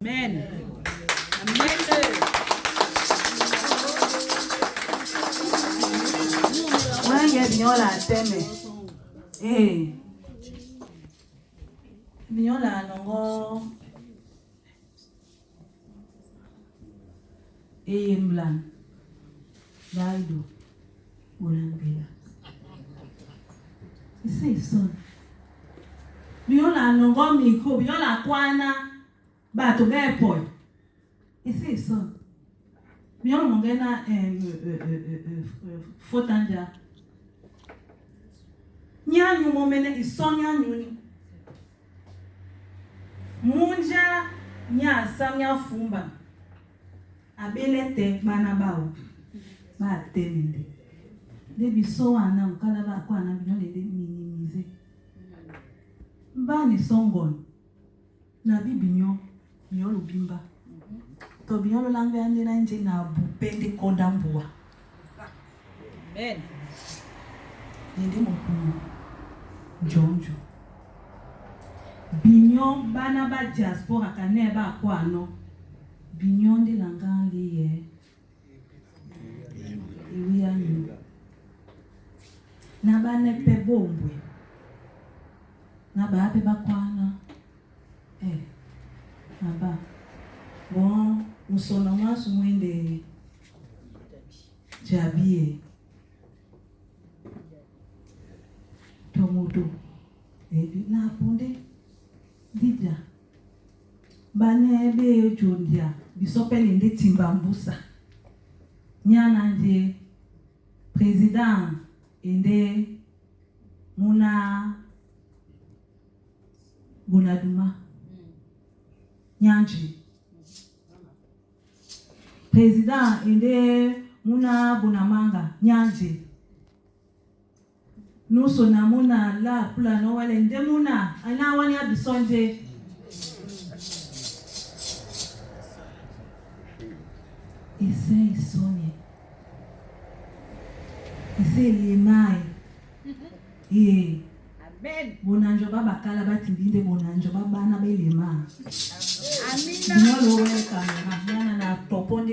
Amen. Amen. When you biola teme, biola nongo, mblan, daido, ulambila. Say son. Biola nongo miko, biola kwana. But to get point, he says son. Biola mongena fotanja. Nyanyu momene isonya nyuni. Munja nya samya fumba. Abele te mana bao. Ba temende. Debi so ana ukala ba kwa na biola de minimize. Mbani songon. Na bibinyo. Biolo bimba. To biolo langue ande na nje na bupende kodambua. Amen. Nende mokuno. Jonjo. Binyo bana ba diaspora kane ba kwa no. Binyo de langandi ye. Iwi anyu. Na ba ne pe bombwe. Na ba ape ba kwa na. Naba. Bon, musona masu mwende jabie. Tomodo. Ebi na ponde. Dida. Bane ebe jondia. Bisopele nde timbambusa. Nyana nje. President ende muna Gunaduma. Nyanji. President ende muna Bunamanga. Nyanji. Nuso na muna la pula no wale nde muna. Ana wani abisonje. Ise isonye. Ise lemai. Amen. Bonanjo baba kala batibinde bonanjo baba na belema. Amina. Binyo lowe kamera. Yana na toponde.